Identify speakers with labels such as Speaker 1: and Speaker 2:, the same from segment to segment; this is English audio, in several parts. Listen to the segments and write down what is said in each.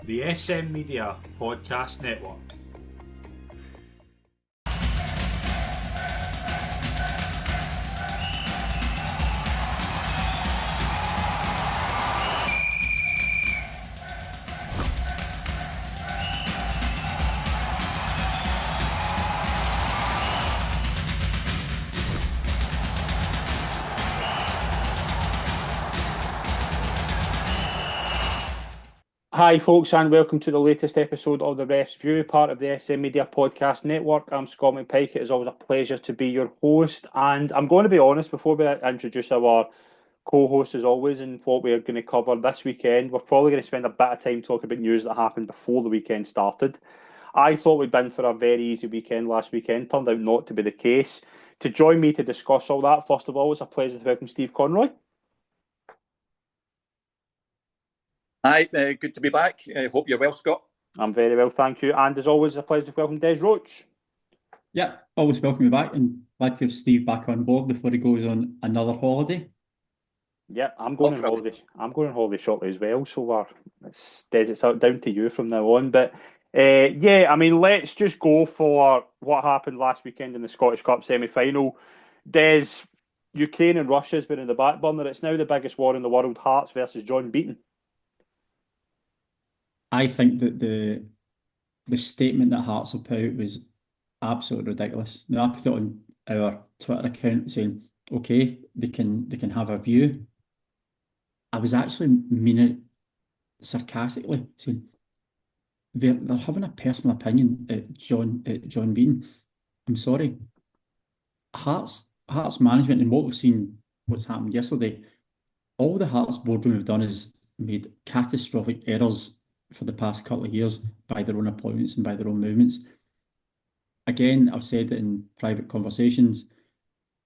Speaker 1: the SM Media Podcast Network.
Speaker 2: Hi folks, and welcome to the latest episode of the Ref's View, part of the SM Media Podcast Network. I'm Scott McPike. It is always a pleasure to be your host, and I'm going to be honest, before we introduce our co-host as always and what we're going to cover this weekend, we're probably going to spend a bit of time talking about news that happened before the weekend started. I thought we'd been for a very easy weekend last weekend, turned out not to be the case. To join me to discuss all that, first of all, it's a pleasure to welcome Steve Conroy.
Speaker 3: Hi, good to be back. I hope you're well, Scott.
Speaker 2: I'm very well, thank you. And as always, it's a pleasure to welcome Des Roach.
Speaker 4: Yeah, always welcome you back, and glad to have Steve back on board before he goes on another holiday.
Speaker 2: Yeah, I'm going on holiday. I'm going on holiday shortly as well. So it's down to you from now on. But yeah, I mean, let's just go for what happened last weekend in the Scottish Cup semi-final. Des, Ukraine and Russia has been in the back burner. It's now the biggest war in the world. Hearts versus John Beaton.
Speaker 4: I think that the statement that Hearts have put out was absolutely ridiculous. Now, I put it on our Twitter account saying, okay, they can have a view. I was actually meaning it sarcastically, saying they're having a personal opinion at John Beaton. I'm sorry. Hearts management, and what we've seen, what's happened yesterday, all the Hearts boardroom have done is made catastrophic errors for the past couple of years by their own appointments and by their own movements. Again, I've said it in private conversations,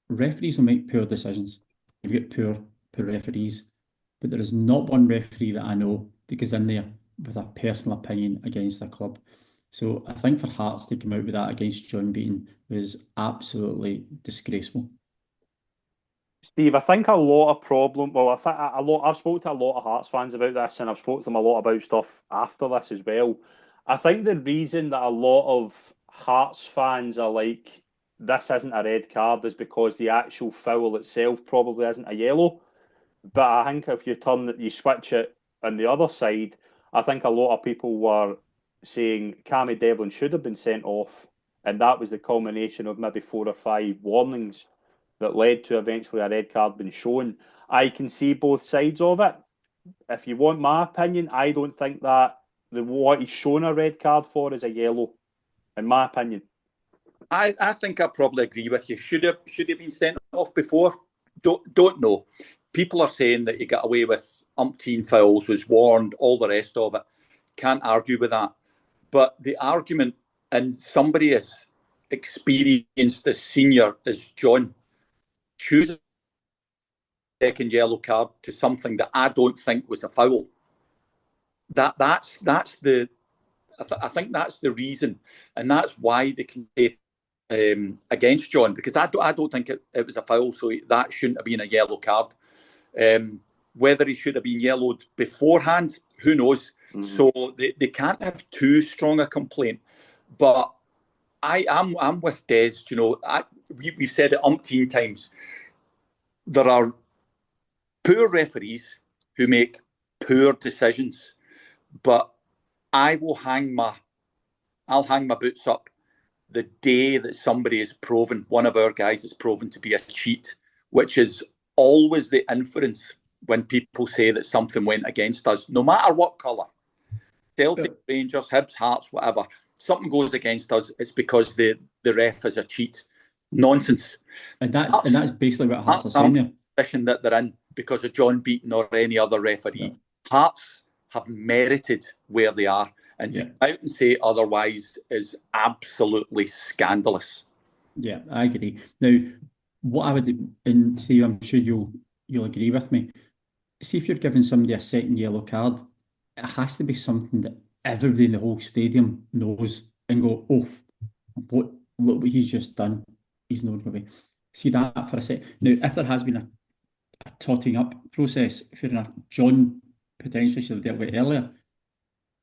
Speaker 4: referees will make poor decisions. You've got poor referees, but there is not one referee that I know that goes in there with a personal opinion against a club. So I think for Hearts to come out with that against John Beaton was absolutely disgraceful.
Speaker 2: Steve, I think a lot of problem. Well, I've spoken to a lot of Hearts fans about this, and I've spoken to them a lot about stuff after this as well. I think the reason that a lot of Hearts fans are like, this isn't a red card, is because the actual foul itself probably isn't a yellow. But I think if you switch it on the other side, I think a lot of people were saying Cammy Devlin should have been sent off, and that was the culmination of maybe 4 or 5 warnings that led to eventually a red card being shown. I can see both sides of it. If you want my opinion, I don't think that what he's shown a red card for is a yellow, in my opinion.
Speaker 3: I think I probably agree with you. Should have been sent off before? Don't know. People are saying that he got away with umpteen fouls, was warned, all the rest of it. Can't argue with that. But the argument, and somebody as experienced as senior as John, choose a second yellow card to something that I don't think was a foul. That's the. I think that's the reason, and that's why they can say against John, because I don't think it was a foul, so that shouldn't have been a yellow card. Whether he should have been yellowed beforehand, who knows? Mm-hmm. So they can't have too strong a complaint. But I'm with Des. You know, we've said it umpteen times. There are poor referees who make poor decisions, but I'll hang my boots up the day that somebody is proven, one of our guys is proven to be a cheat, which is always the inference when people say that something went against us, no matter what colour. Celtic, Rangers, Hibs, Hearts, whatever. Something goes against us, it's because the ref is a cheat. Nonsense.
Speaker 4: And that's basically what Hearts are saying there.
Speaker 3: Position that they're in because of John Beaton or any other referee. Yeah. Hearts have merited where they are, and to come out and say otherwise is absolutely scandalous.
Speaker 4: Yeah, I agree. Now, what I would, and Steve, I'm sure you'll agree with me. See, if you're giving somebody a second yellow card, it has to be something that everybody in the whole stadium knows and go, oh, look what he's just done. He's not going to be. See that for a sec. Now, if there has been a totting up process, fair enough, John potentially should have dealt with it earlier.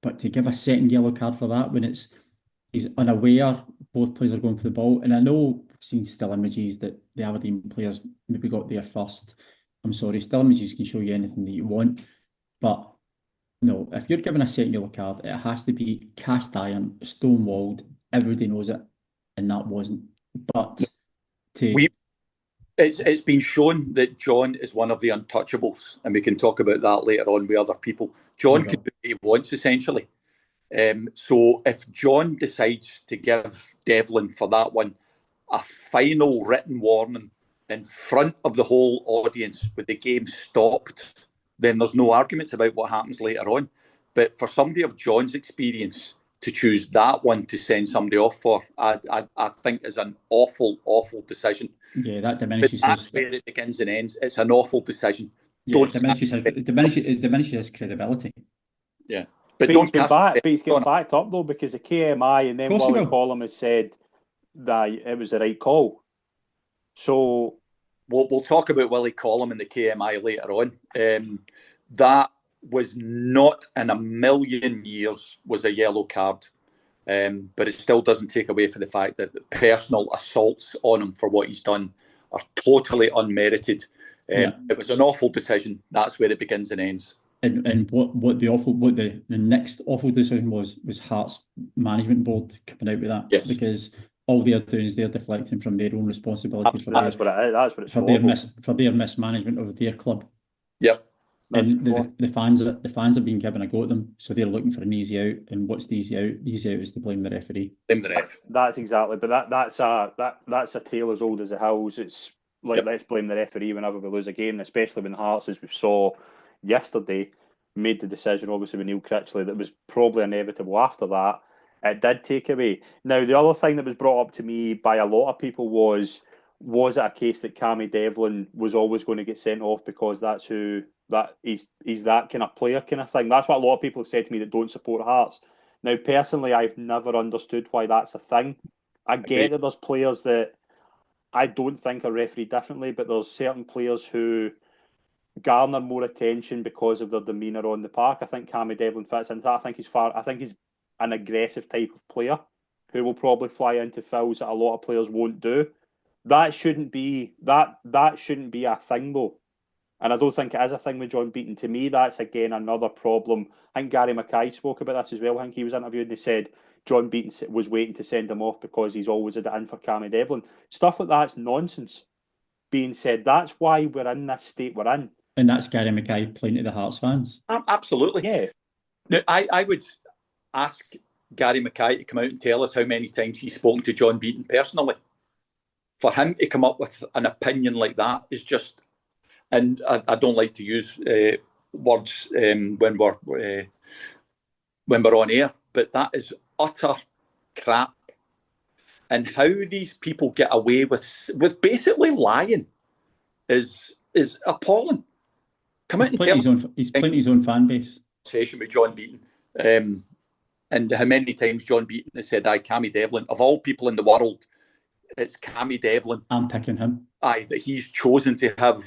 Speaker 4: But But to give a second yellow card for that when he's unaware, both players are going for the ball. And I know we've seen still images that the Aberdeen players maybe got there first. I'm sorry, still images can show you anything that you want. But no, if you're given a second yellow card, it has to be cast iron, stone-walled. Everybody knows it. And that wasn't. But
Speaker 3: it's been shown that John is one of the untouchables, and we can talk about that later on with other people. John can do what he wants, essentially. So if John decides to give Devlin for that one a final written warning in front of the whole audience with the game stopped, then there's no arguments about what happens later on. But for somebody of John's experience to choose that one to send somebody off for, I think is an awful, awful decision.
Speaker 4: Yeah, that diminishes.
Speaker 3: But that's where it begins and ends. It's an awful decision.
Speaker 4: Yeah, it diminishes his credibility.
Speaker 3: Yeah.
Speaker 2: But he's getting backed up though, because the KMI and then Willie Collum has said that it was the right call. So
Speaker 3: we'll talk about Willie Collum and the KMI later on. That was not in a million years was a yellow card. But it still doesn't take away from the fact that the personal assaults on him for what he's done are totally unmerited. It was an awful decision. That's where it begins and ends.
Speaker 4: And what the next awful decision was Hearts management board coming out with that.
Speaker 3: Yes.
Speaker 4: Because all they're doing is they're deflecting from their own responsibility for their mismanagement of their club.
Speaker 3: Yep.
Speaker 4: And the fans have been given a go at them, so they're looking for an easy out. And what's the easy out? The easy out is to blame the referee.
Speaker 3: Blame the ref.
Speaker 2: That's exactly. But that's a tale as old as the hills. It's like let's blame the referee whenever we lose a game, especially when Hearts, as we saw yesterday, made the decision obviously with Neil Critchley that was probably inevitable after that. It did take away. Now the other thing that was brought up to me by a lot of people was it a case that Cammy Devlin was always going to get sent off because he's that kind of player kind of thing. That's what a lot of people have said to me that don't support Hearts. Now personally, I've never understood why that's a thing. I get that there's players that I don't think are refereed differently, but there's certain players who garner more attention because of their demeanour on the park. I think Cammy Devlin fits into that. I think he's an aggressive type of player who will probably fly into fouls that a lot of players won't do. That shouldn't be a thing though. And I don't think it is a thing with John Beaton. To me, that's again another problem. I think Gary Mackay spoke about this as well. I think he was interviewed and he said John Beaton was waiting to send him off because he's always had it in for Cammy Devlin. Stuff like that's nonsense. Being said, that's why we're in this state we're in.
Speaker 4: And that's Gary Mackay playing to the Hearts fans.
Speaker 3: Absolutely.
Speaker 2: Yeah.
Speaker 3: Now, I would ask Gary Mackay to come out and tell us how many times he's spoken to John Beaton personally. For him to come up with an opinion like that is just, and I don't like to use words when we're on air, but that is utter crap. And how these people get away with basically lying is appalling. Come out and tell
Speaker 4: he's playing his own fan base.
Speaker 3: Session with John Beaton, and how many times John Beaton has said, Cammy Devlin, of all people in the world, it's Cammy Devlin.
Speaker 4: I'm picking him.
Speaker 3: That he's chosen to have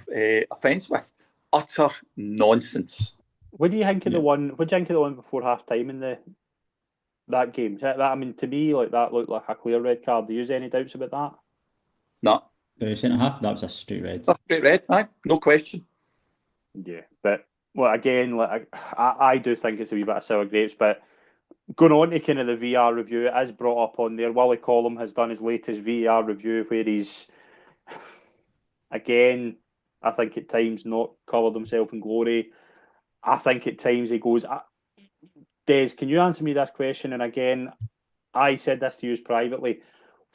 Speaker 3: offence with. Utter nonsense.
Speaker 2: What do you think of the one? What do you think of the one before half time in that game? I mean, to me, like that looked like a clear red card. Do you have any doubts about that?
Speaker 3: No.
Speaker 4: The centre half, that was a straight red.
Speaker 3: Straight red, no question.
Speaker 2: Yeah, but well, again, like I do think it's a wee bit of sour grapes. But going on to kind of the VR review, it is brought up on there. Willie Collum has done his latest VR review where he's, again, I think at times not covered himself in glory. I think at times he goes, Des, can you answer me this question? And again, I said this to you privately.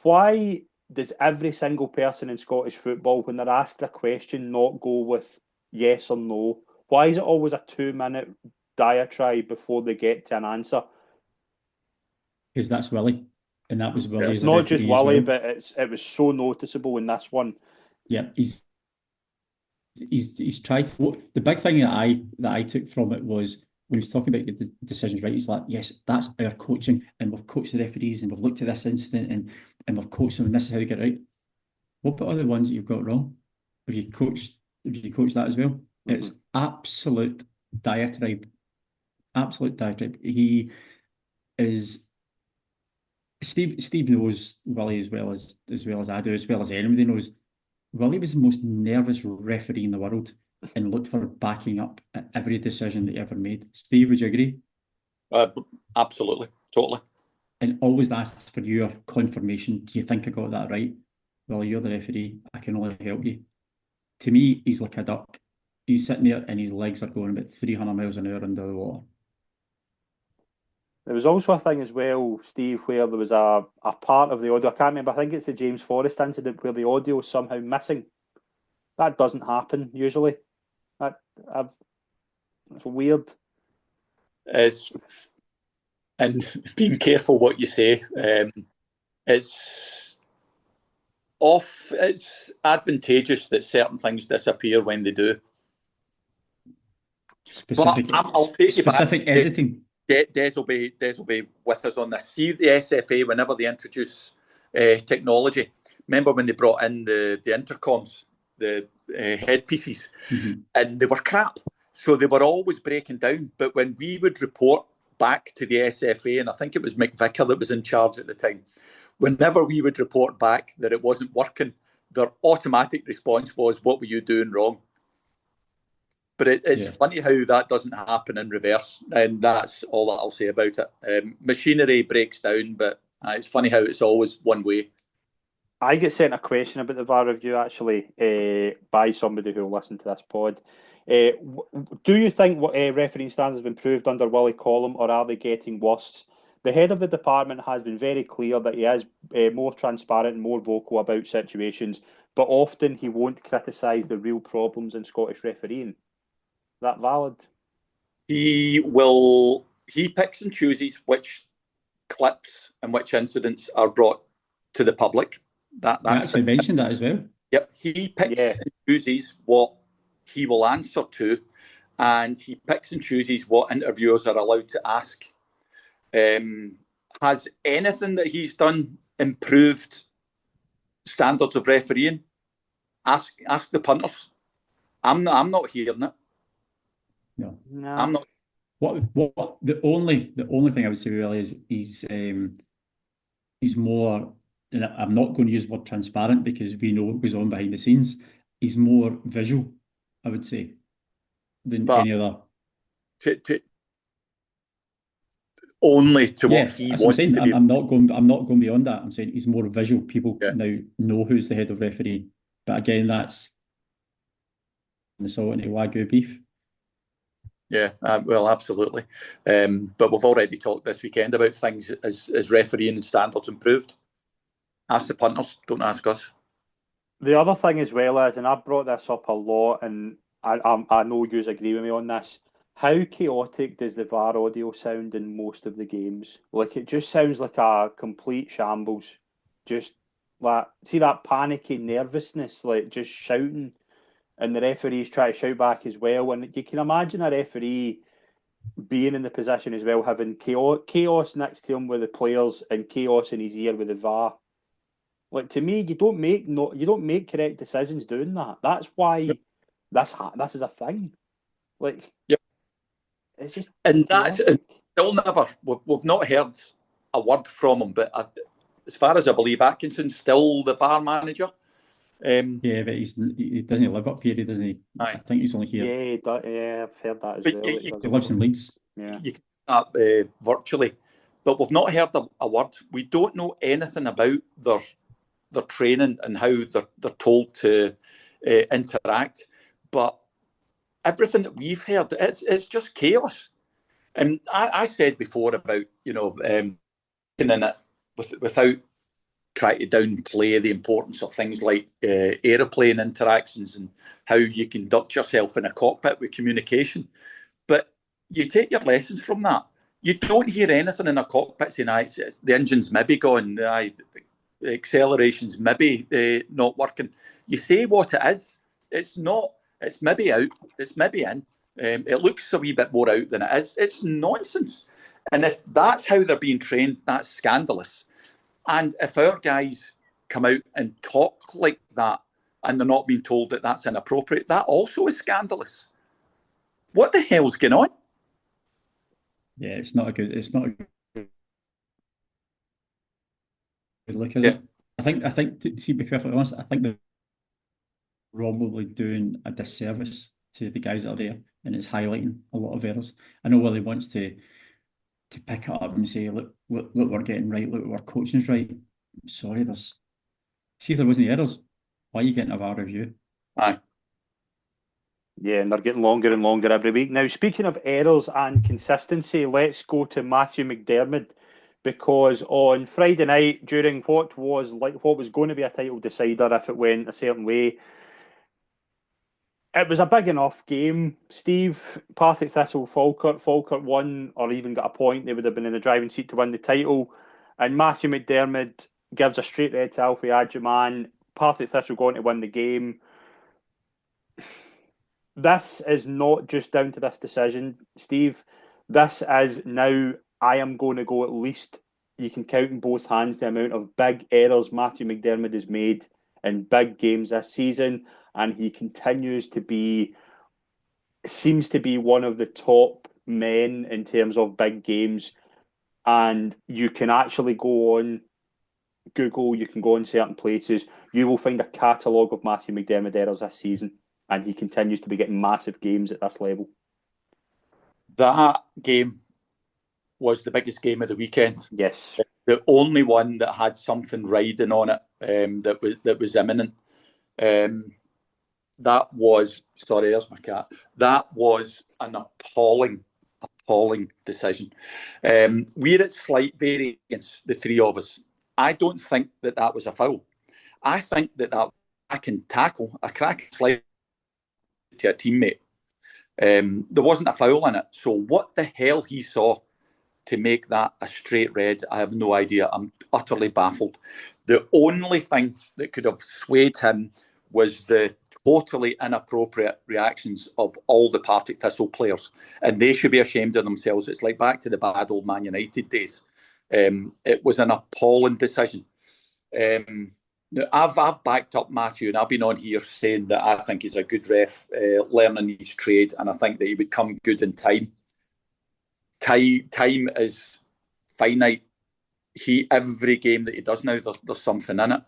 Speaker 2: Why does every single person in Scottish football, when they're asked a question, not go with yes or no? Why is it always a 2-minute diatribe before they get to an answer?
Speaker 4: Because that's Willie, and that was Willie.
Speaker 2: It's not just Willie, but it was so noticeable in this one.
Speaker 4: Yeah, he's tried to. The big thing that I took from it was when he was talking about the decisions, right? He's like, yes, that's our coaching, and we've coached the referees, and we've looked at this incident, and we've coached them, and this is how they get right. What about other ones that you've got wrong? Have you coached that as well? Mm-hmm. It's absolute diatribe absolute diatribe. He is Steve knows Willie as well as I do, as well as anybody knows. Willie was the most nervous referee in the world and looked for backing up at every decision that he ever made. Steve, would you agree?
Speaker 3: Absolutely, totally.
Speaker 4: And always asked for your confirmation. Do you think I got that right? Willie, you're the referee. I can only help you. To me, he's like a duck. He's sitting there and his legs are going about 300 miles an hour under the water.
Speaker 2: There was also a thing as well, Steve, where there was a part of the audio, I can't remember, I think it's the James Forrest incident, where the audio was somehow missing. That doesn't happen usually. It's weird.
Speaker 3: And being careful what you say. It's advantageous that certain things disappear when they do.
Speaker 4: Specific editing.
Speaker 3: Des will be with us on this. See the SFA, whenever they introduce technology, remember when they brought in the intercoms, the headpieces, and they were crap. So they were always breaking down. But when we would report back to the SFA, and I think it was Mick Vicker that was in charge at the time, whenever we would report back that it wasn't working, their automatic response was, "What were you doing wrong?" But it's funny how that doesn't happen in reverse, and that's all that I'll say about it. Machinery breaks down, but it's funny how it's always one way.
Speaker 2: I get sent a question about the VAR review, actually, by somebody who will listen to this pod. Do you think refereeing standards have improved under Willie Collum, or are they getting worse? The head of the department has been very clear that he is more transparent and more vocal about situations, but often he won't criticise the real problems in Scottish refereeing. Is that valid?
Speaker 3: He picks and chooses which clips and which incidents are brought to the public.
Speaker 4: I actually mentioned that as well.
Speaker 3: Yep, he picks and chooses what he will answer to, and he picks and chooses what interviewers are allowed to ask. Has anything that he's done improved standards of refereeing? Ask the punters. I'm not hearing it.
Speaker 4: No.
Speaker 3: I'm not.
Speaker 4: What the only thing I would say really is he's more, and I'm not going to use the word transparent because we know what goes on behind the scenes. He's more visual, I would say, than any other.
Speaker 3: Only to what he wants to be.
Speaker 4: I'm not going beyond that. I'm saying he's more visual. People now know who's the head of referee. But again, that's the salt and the Wagyu beef.
Speaker 3: Yeah, well, absolutely. But we've already talked this weekend about things as refereeing standards improved. Ask the punters, don't ask us.
Speaker 2: The other thing as well is, and I've brought this up a lot, and I know you agree with me on this, how chaotic does the VAR audio sound in most of the games? Like, it just sounds like a complete shambles. Just like, see that panicky nervousness, like just shouting, and the referees try to shout back as well. And you can imagine a referee being in the position as well, having chaos next to him with the players and chaos in his ear with the VAR. Like, to me, you don't make correct decisions doing that. That's why this is a thing. Like,
Speaker 3: yep.
Speaker 2: It's just,
Speaker 3: and that's still never. We've not heard a word from him. But as far as I believe, Atkinson's still the VAR manager.
Speaker 4: Yeah, but he doesn't live up here, doesn't he? I think he's only here.
Speaker 2: Yeah, I've heard that as
Speaker 3: but
Speaker 2: well.
Speaker 4: He lives in Leeds.
Speaker 2: Yeah,
Speaker 3: you can do that virtually, but we've not heard a word. We don't know anything about their training and how they're told to interact. But everything that we've heard, it's just chaos. And I said before about in it without trying to downplay the importance of things like aeroplane interactions and how you conduct yourself in a cockpit with communication. But you take your lessons from that. You don't hear anything in a cockpit saying, the engine's maybe gone, the acceleration's maybe not working. You say what it is. It's not. It's maybe out. It's maybe in. It looks a wee bit more out than it is. It's nonsense. And if that's how they're being trained, that's scandalous. And if our guys come out and talk like that and they're not being told that that's inappropriate, that also is scandalous. What the hell's going on?
Speaker 4: Yeah, it's not a good good look, is
Speaker 3: Yeah.
Speaker 4: it? I think to be perfectly honest, I think they're probably doing a disservice to the guys that are there, and it's highlighting a lot of errors. I know Willie wants to pick it up and say, look, we're getting right, look, our coaching's right. Sorry, see if there wasn't errors, why are you getting a VAR review?
Speaker 3: Aye.
Speaker 2: Yeah, and they're getting longer and longer every week. Now, speaking of errors and consistency, let's go to Matthew McDermott, because on Friday night, during what was going to be a title decider if it went a certain way, it was a big enough game. Steve, Partick Thistle, Falkirk won or even got a point. They would have been in the driving seat to win the title. And Matthew McDermott gives a straight red to Alfie Adjaman. Partick Thistle going to win the game. This is not just down to this decision, Steve. This is now, I am going to go at least, you can count in both hands the amount of big errors Matthew McDermott has made in big games this season. And he continues to seems to be one of the top men in terms of big games. And you can actually go on Google, you can go in certain places, you will find a catalogue of Matthew McDermott errors this season. And he continues to be getting massive games at this level.
Speaker 3: That game was the biggest game of the weekend.
Speaker 2: Yes.
Speaker 3: The only one that had something riding on it, that was imminent. That was, sorry, there's my cat. That was an appalling decision. We're at slight variance, the three of us. I don't think that was a foul. I think that I can tackle a crack slide to a teammate. There wasn't a foul in it. So what the hell he saw to make that a straight red, I have no idea. I'm utterly baffled. The only thing that could have swayed him was the totally inappropriate reactions of all the Partick Thistle players, and they should be ashamed of themselves. It's like back to the bad old Man United days. It was an appalling decision. I've backed up Matthew, and I've been on here saying that I think he's a good ref, learning his trade, and I think that he would come good in time. Time is finite. Every game that he does now, there's something in it.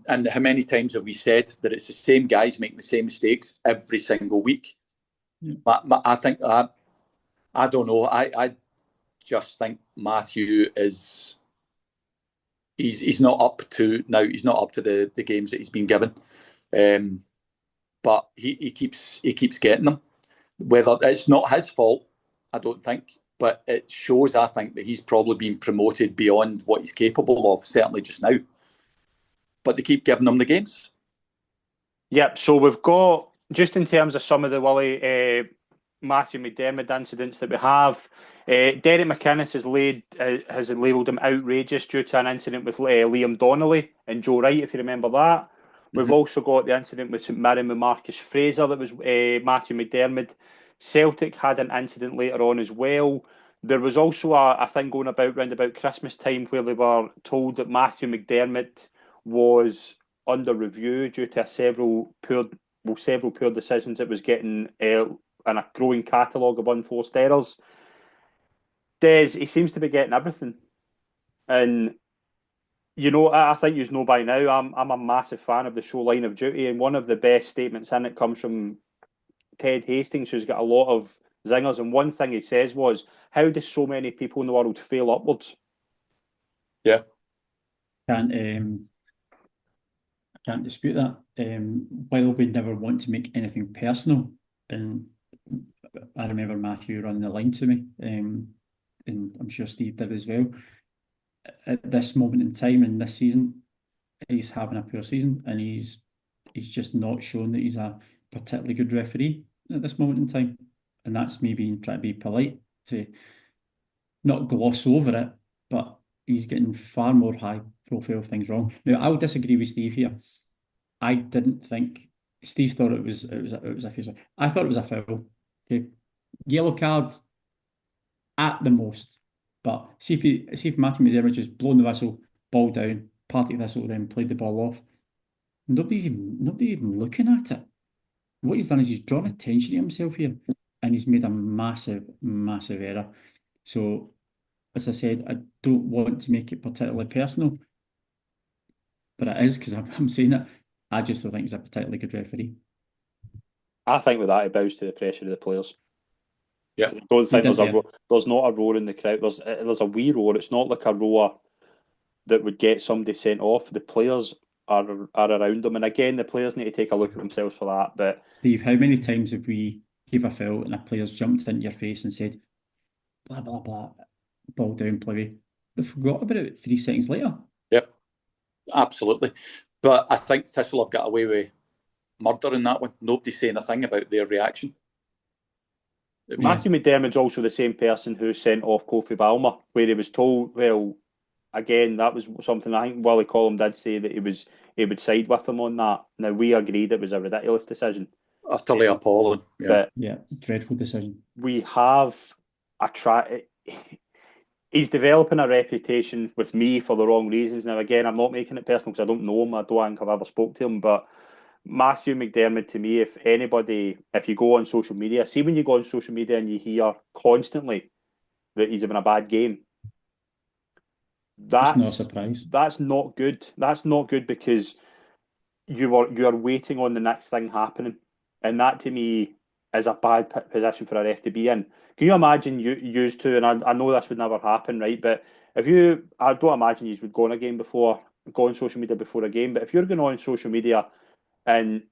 Speaker 3: And how many times have we said that it's the same guys making the same mistakes every single week?
Speaker 4: Yeah.
Speaker 3: I think I don't know. I just think Matthew is he's not up to now. He's not up to the games that he's been given. But he keeps getting them. Whether it's not his fault, I don't think. But it shows, I think, that he's probably been promoted beyond what he's capable of, certainly just now. But they keep giving him the games. Yep,
Speaker 2: so we've got, just in terms of some of the Matthew McDermott incidents that we have, Derek McInnes has labelled him outrageous due to an incident with Liam Donnelly and Joe Wright, if you remember that. We've also got the incident with St Mirren with Marcus Fraser that was Matthew McDermott. Celtic had an incident later on as well. There was also a thing going about round about Christmas time where they were told that Matthew McDermott was under review due to several poor decisions that was getting in a growing catalogue of unforced errors. He seems to be getting everything. And you know, I think you know by now, I'm a massive fan of the show Line of Duty, and one of the best statements in it comes from Ted Hastings, who's got a lot of zingers, and one thing he says was, how do so many people in the world fail upwards?
Speaker 3: Yeah.
Speaker 4: I can't dispute that. While we never want to make anything personal, and I remember Matthew running the line to me, and I'm sure Steve did as well. At this moment in time in this season, he's having a poor season, and he's just not shown that he's a particularly good referee at this moment in time. And that's me trying to be polite, to not gloss over it, but he's getting far more high-profile things wrong. Now, I'll disagree with Steve here. I didn't think Steve thought it was a face. I thought it was a foul. Okay, yellow card at the most. But see if Matthew McDermott just blown the whistle, ball down, Partick Thistle then played the ball off. Nobody's even looking at it. What he's done is he's drawn attention to himself here, and he's made a massive, massive error. So, as I said, I don't want to make it particularly personal, but it is because I'm saying it. I just don't think he's a particularly good referee.
Speaker 2: I think with that, it bows to the pressure of the players.
Speaker 3: Yeah.
Speaker 2: I don't think
Speaker 4: did
Speaker 2: there's not a roar in the crowd. There's a wee roar. It's not like a roar that would get somebody sent off. The players are around them, and again, the players need to take a look at themselves for that. But
Speaker 4: Steve, how many times have we gave a foul and a player's jumped into your face and said, blah, blah, blah, ball down, play? They forgot about it 3 seconds later.
Speaker 3: Yep, absolutely. But I think Thistle have got away with murder in that one. Nobody's saying a thing about their reaction.
Speaker 2: Matthew McDermott's also the same person who sent off Kofi Balmer, where he was told, well, again, that was something I think Willie Collum did say that he would side with him on that. Now, we agreed it was a ridiculous decision.
Speaker 3: Utterly appalling. Yeah.
Speaker 2: But
Speaker 4: yeah, dreadful decision.
Speaker 2: We have he's developing a reputation with me for the wrong reasons. Now, again, I'm not making it personal because I don't know him. I don't think I've ever spoke to him, but Matthew McDermott, to me, if you go on social media, see when you go on social media and you hear constantly that he's having a bad game,
Speaker 4: that's not a surprise.
Speaker 2: That's not good. That's not good because you are waiting on the next thing happening, and that to me is a bad position for a ref to be in. Can you imagine you used to? And I know this would never happen, right? But I don't imagine you would go on social media before a game. But if you're going on social media and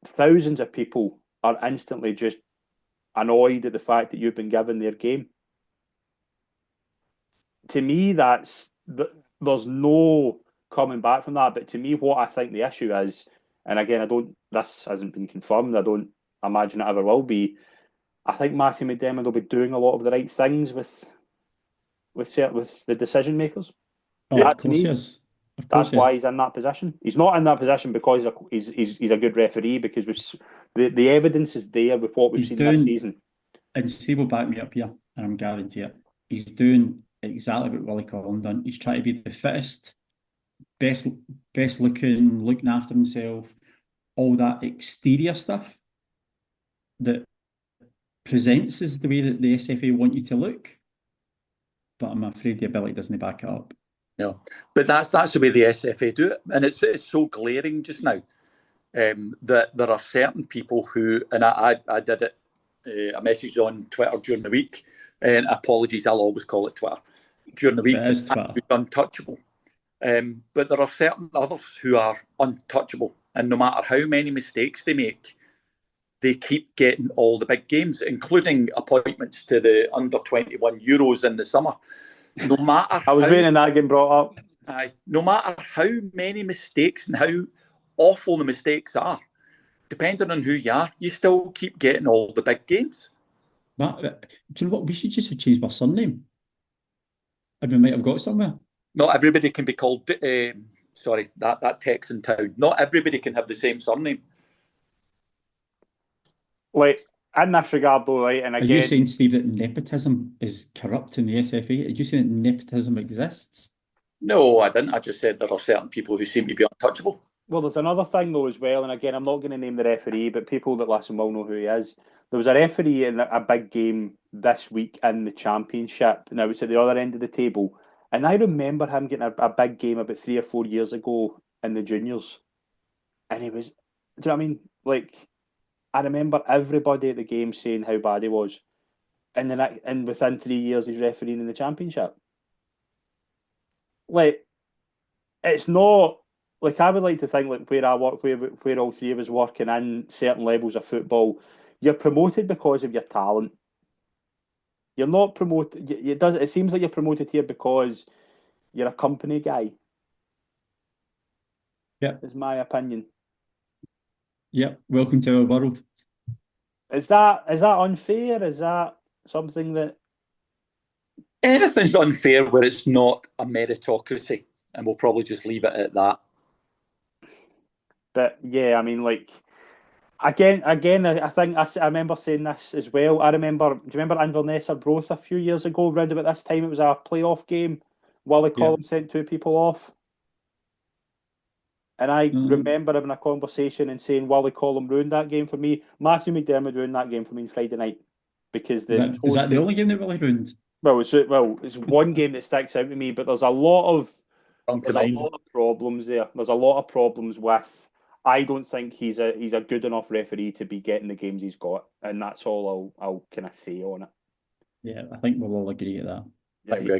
Speaker 2: thousands of people are instantly just annoyed at the fact that you've been given their game, to me, there's no coming back from that. But to me, what I think the issue is, and again, this hasn't been confirmed, I don't imagine it ever will be, I think Matthew McDermott will be doing a lot of the right things with the decision makers.
Speaker 4: Oh, of course he is.
Speaker 2: That's why he's in that position. He's not in that position because he's a good referee, because the evidence is there with what we've seen this season.
Speaker 4: And Steve will back me up here, and I'm guaranteed it. He's doing exactly what Willie Collum done. He's trying to be the fittest, best looking after himself, all that exterior stuff that presents as the way that the SFA want you to look. But I'm afraid the ability doesn't back it up.
Speaker 3: No, but that's the way the SFA do it, and it's so glaring just now that there are certain people who, and I did it, a message on Twitter during the week, and apologies, I'll always call it Twitter, during the week,
Speaker 4: it's
Speaker 3: untouchable. But there are certain others who are untouchable, and no matter how many mistakes they make, they keep getting all the big games, including appointments to the under-21 Euros in the summer. No matter
Speaker 2: I was waiting that getting brought up.
Speaker 3: No matter how many mistakes and how awful the mistakes are, depending on who you are, you still keep getting all the big games.
Speaker 4: Do you know what? We should just have changed my surname. And we might have got somewhere.
Speaker 3: Not everybody can be called, that Texan town. Not everybody can have the same surname.
Speaker 2: Like, in this regard, though, right, and again...
Speaker 4: Are you saying, Steve, that nepotism is corrupt in the SFA? Are you saying that nepotism exists?
Speaker 3: No, I didn't. I just said there are certain people who seem to be untouchable.
Speaker 2: Well, there's another thing, though, as well, and again, I'm not going to name the referee, but people that listen will know who he is. There was a referee in a big game this week in the Championship. Now, it's at the other end of the table, and I remember him getting a big game about 3 or 4 years ago in the juniors, and he was... Do you know what I mean? Like... I remember everybody at the game saying how bad he was, and within 3 years he's refereeing in the Championship. Like, it's not like I would like to think like where I work, where all three of us working in certain levels of football, you're promoted because of your talent. You're not promoted. It seems like you're promoted here because you're a company guy.
Speaker 4: Yeah,
Speaker 2: is my opinion.
Speaker 4: Yep, welcome to our world.
Speaker 2: Is that unfair? Is that something that...
Speaker 3: Anything's unfair where it's not a meritocracy, and we'll probably just leave it at that.
Speaker 2: But yeah, I mean, like, again, I think I remember saying this as well. Do you remember Inverness or Broth a few years ago, around about this time? It was a playoff game. Willie Collum sent 2 people off. And I remember having a conversation and saying Willie Collum ruined that game for me. Matthew McDermott ruined that game for me on Friday night. Because
Speaker 4: is that the only game that Willie ruined?
Speaker 2: It's one game that sticks out to me, but there's a lot of problems there. There's a lot of problems with. I don't think he's a good enough referee to be getting the games he's got, and that's all I'll kind of say on it.
Speaker 4: Yeah, I think we'll all agree at that.
Speaker 2: Yeah.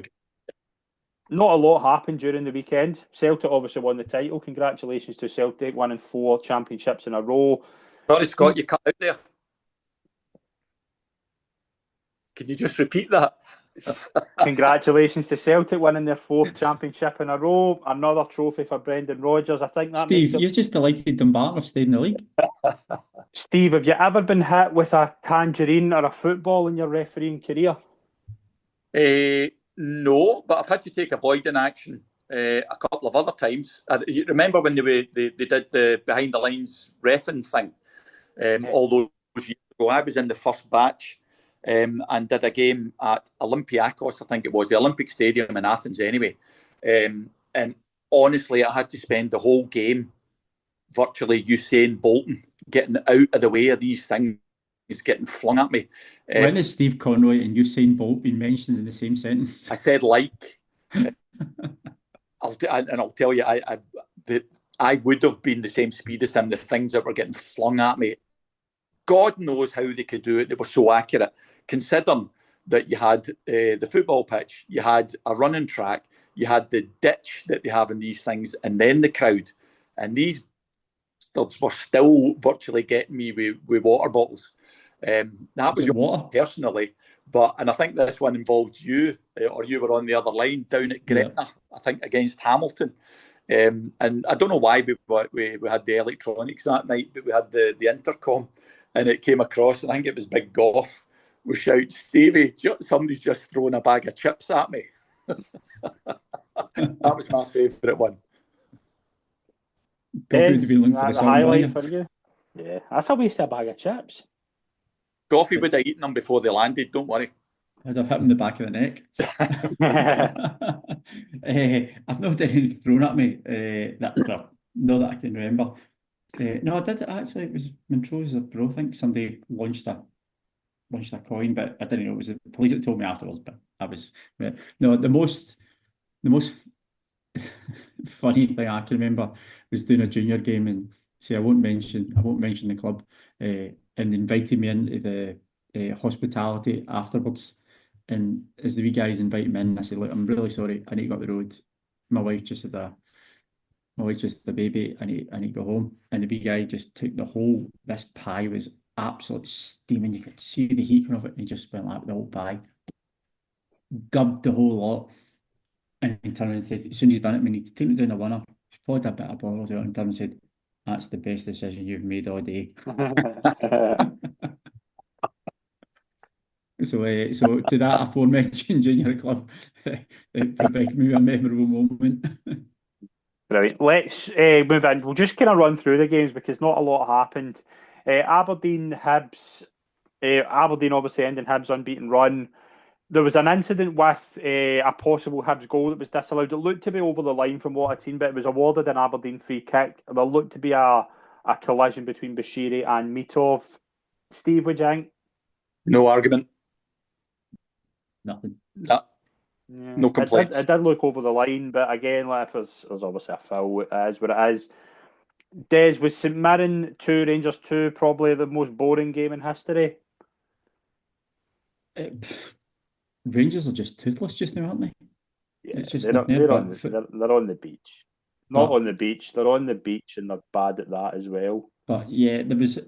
Speaker 2: Not a lot happened during the weekend. Celtic obviously won the title. Congratulations to Celtic, winning 4 championships in a row.
Speaker 3: Sorry, Scott, you cut out there. Can you just repeat that?
Speaker 2: Congratulations to Celtic winning their 4th championship in a row. Another trophy for Brendan Rodgers. I think that
Speaker 4: Steve, you're just delighted Dumbarton have stayed in the league.
Speaker 2: Steve, have you ever been hit with a tangerine or a football in your refereeing career?
Speaker 3: No, but I've had to take a Boyd in action a couple of other times. You remember when they did the behind the lines reffing thing all those years ago? I was in the first batch and did a game at Olympiacos, I think it was, the Olympic Stadium in Athens anyway. And honestly, I had to spend the whole game virtually Usain Bolton, getting out of the way of these things getting flung at me.
Speaker 4: When has Steve Conroy and Usain Bolt been mentioned in the same sentence?
Speaker 3: I said I'll tell you, I would have been the same speed as him. The things that were getting flung at me, God knows how they could do it. They were so accurate. Considering that you had the football pitch, you had a running track, you had the ditch that they have in these things, and then the crowd. And these were still virtually getting me with water bottles. That was
Speaker 4: water
Speaker 3: personally, and I think this one involved you, or you were on the other line down at Gretna, I think against Hamilton. And I don't know why we had the electronics that night, but we had the intercom, and it came across, and I think it was Big Goff, we shout, "Stevie, somebody's just thrown a bag of chips at me." That was my favourite one.
Speaker 2: That's a highlight for you. Yeah, that's a waste of a bag of chips.
Speaker 3: Goffy would have eaten them before they landed, don't worry.
Speaker 4: I'd have hit him in the back of the neck. I've not had anything thrown at me. Not that I can remember. No, I did actually. It was Montrose or Bro. I think somebody launched a coin, but I didn't know it was the police that told me afterwards. But I was no. The most funny thing I can remember was doing a junior game, and I won't mention the club, and they invited me into the hospitality afterwards. And as the wee guys invited me in, I said, "Look, I'm really sorry. I need to go up the road. My wife just had a baby. I need to go home." And the wee guy just took the whole. This pie was absolutely steaming. You could see the heat coming off it, and he just went like the whole pie, gubbed the whole lot. And he turned and said, "As soon as he's done it, we need to take it down the winner." He poured a bit of bottles out and turned and said, "That's the best decision you've made all day." So to that aforementioned junior club, it provided me a memorable moment.
Speaker 2: Right, let's move in. We'll just kind of run through the games because not a lot happened. Aberdeen, Hibs. Aberdeen obviously ending Hibs' unbeaten run. There was an incident with a possible Hibs goal that was disallowed. It looked to be over the line from what I'd seen, but it was awarded an Aberdeen free kick. There looked to be a collision between Bashiri and Mitov. Steve, what do you think?
Speaker 3: No argument.
Speaker 4: Nothing.
Speaker 3: No complaints.
Speaker 2: It did look over the line, but again, if there's obviously a foul, it is what it is. Des, was St Mirren 2, Rangers 2 probably the most boring game in history?
Speaker 4: Rangers are just toothless just now, aren't they?
Speaker 2: Yeah, they're on the beach. Not on the beach. They're on the beach and they're bad at that as well.
Speaker 4: But yeah, there was.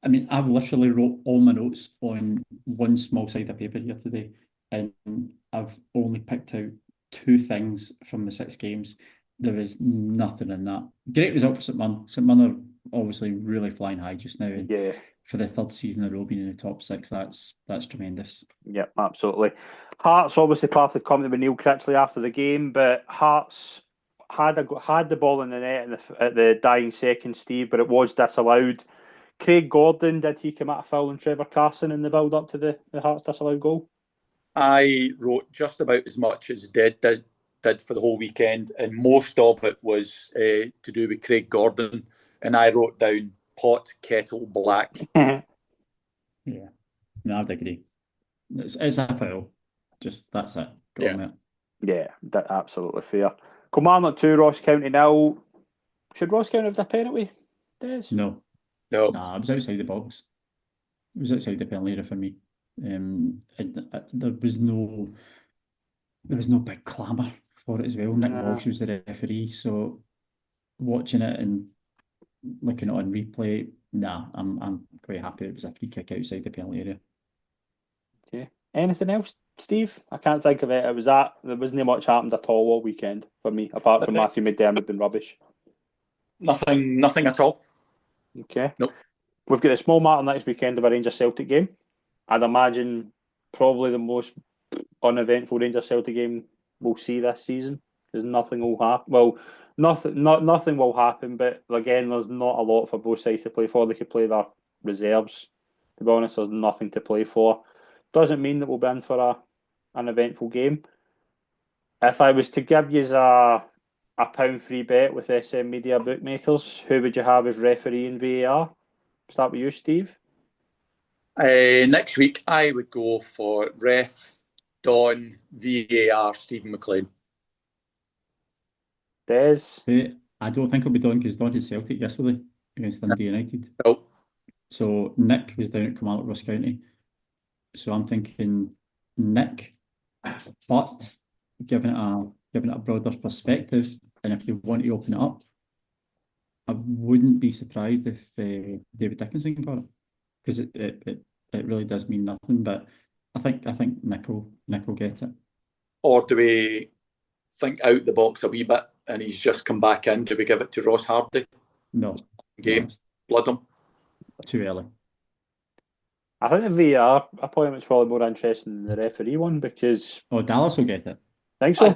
Speaker 4: I mean, I've literally wrote all my notes on one small side of paper here today, and I've only picked out 2 things from the 6 games. There is nothing in that. Great result for St Mirren. St Mirren are obviously really flying high just now. And
Speaker 2: yeah.
Speaker 4: For the 3rd season in a row being in the top 6, that's tremendous.
Speaker 2: Yeah, absolutely. Hearts obviously parted company with Neil Critchley after the game, but Hearts had the ball in the net at the dying second, Steve, but it was disallowed. Craig Gordon, did he commit a foul on Trevor Carson in the build-up to the Hearts disallowed goal?
Speaker 3: I wrote just about as much as did for the whole weekend, and most of it was to do with Craig Gordon, and I wrote down pot, kettle, black.
Speaker 4: Yeah, no, I'd agree. It's a foul. Just that's it. Go
Speaker 3: Yeah.
Speaker 4: on, mate.
Speaker 2: Yeah, that's absolutely fair. Kilmarnock 2, Ross County 0. Should Ross County have the penalty? Des?
Speaker 4: No,
Speaker 3: No.
Speaker 4: nah, it was outside the box. It was outside the penalty area for me. There was no big clamour for it as well. Nick
Speaker 2: No.
Speaker 4: Walsh was the referee, so watching it and looking at it on replay, nah, I'm quite happy it was a free kick outside the penalty area.
Speaker 2: Okay. Anything else, Steve? I can't think of it. There wasn't much happened at all weekend for me, apart from Matthew McDermott being rubbish.
Speaker 3: Nothing at all.
Speaker 2: Okay.
Speaker 3: Nope.
Speaker 2: We've got a small matter next weekend of a Rangers Celtic game. I'd imagine probably the most uneventful Rangers Celtic game we'll see this season, because nothing will happen. Well, nothing will happen, but again, there's not a lot for both sides to play for. They could play their reserves. To be honest, there's nothing to play for. Doesn't mean that we'll be in for an eventful game. If I was to give you a £1 free bet with SM Media Bookmakers, who would you have as referee in VAR? Start with you, Steve.
Speaker 3: Next week, I would go for ref Don VAR Stephen McLean.
Speaker 2: Des?
Speaker 4: I don't think it'll be done because Don had Celtic yesterday against Dundee United.
Speaker 3: Oh.
Speaker 4: So Nick was down at Kilmarnock Ross County. So I'm thinking Nick, but giving it a broader perspective, and if you want to open it up, I wouldn't be surprised if David Dickinson got it, because it really does mean nothing. But I think Nick will get it.
Speaker 3: Or do we think out the box a wee bit and he's just come back in? Do we give it to Ross Hardy?
Speaker 4: No.
Speaker 3: Game. Blood him.
Speaker 4: Too early.
Speaker 2: I think the VAR appointment's probably more interesting than the referee one, because...
Speaker 4: Oh, Dallas will get it.
Speaker 2: Think so?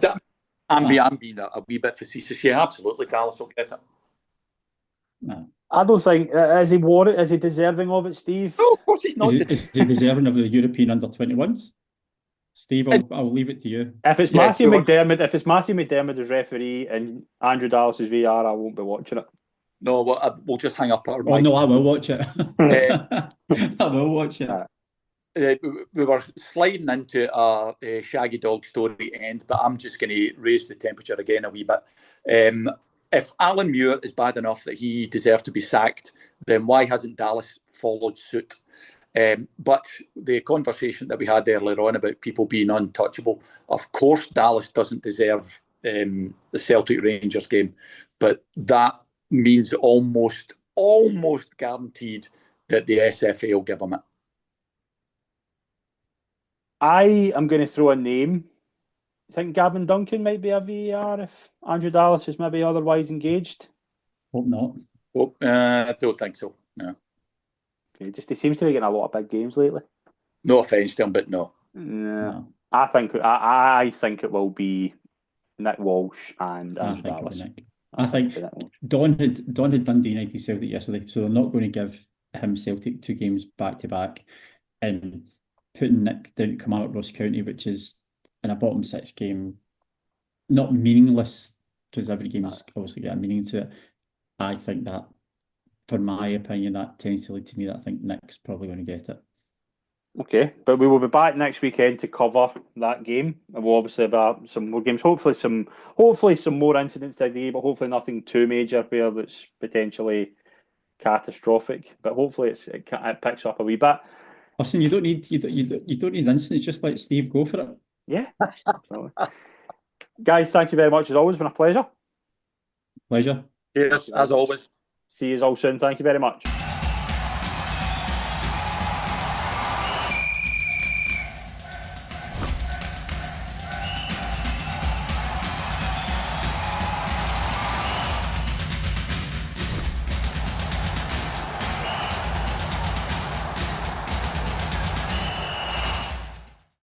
Speaker 3: I'm being a wee bit facetious. Yeah, absolutely. Dallas will get it.
Speaker 4: No.
Speaker 2: I don't think... Is he deserving of it, Steve?
Speaker 3: No, of course he's not.
Speaker 4: Is he deserving of the European under-21s? Steve, I'll leave it to you.
Speaker 2: If it's Matthew McDermott as referee and Andrew Dallas as VAR, I won't be watching it.
Speaker 3: No, we'll just hang up our mic.
Speaker 4: Oh no, I will watch it. I will watch it.
Speaker 3: We were sliding into a shaggy dog story end, but I'm just going to raise the temperature again a wee bit. If Alan Muir is bad enough that he deserves to be sacked, then why hasn't Dallas followed suit? But the conversation that we had earlier on about people being untouchable, of course Dallas doesn't deserve the Celtic Rangers game, but that means almost guaranteed that the SFA will give them it.
Speaker 2: I am going to throw a name. I think Gavin Duncan might be a VAR if Andrew Dallas is maybe otherwise engaged.
Speaker 4: Hope not.
Speaker 3: I don't think so. No.
Speaker 2: Okay, he seems to be getting a lot of big games lately.
Speaker 3: No offence to him, but no.
Speaker 2: No. I think it will be Nick Walsh and Andrew Dallas.
Speaker 4: I think Don had Dundee United Celtic yesterday, so they're not going to give him Celtic 2 games back to back, and putting Nick down to Kilmarnock Ross County, which is in a bottom 6 game, not meaningless because every game's obviously got a meaning to it. I think that, for my opinion, that tends to lead to me that I think Nick's probably going to get it. Okay,
Speaker 2: but we will be back next weekend to cover that game, and we'll obviously have some more games. Hopefully some more incidents today, but hopefully nothing too major where that's potentially catastrophic. But hopefully it picks up a wee bit.
Speaker 4: Listen, you don't need incidents. Just let Steve go for it.
Speaker 2: Yeah. Guys, thank you very much as always. It's been a pleasure.
Speaker 4: Pleasure.
Speaker 3: Cheers, as always.
Speaker 2: See you all soon. Thank you very much.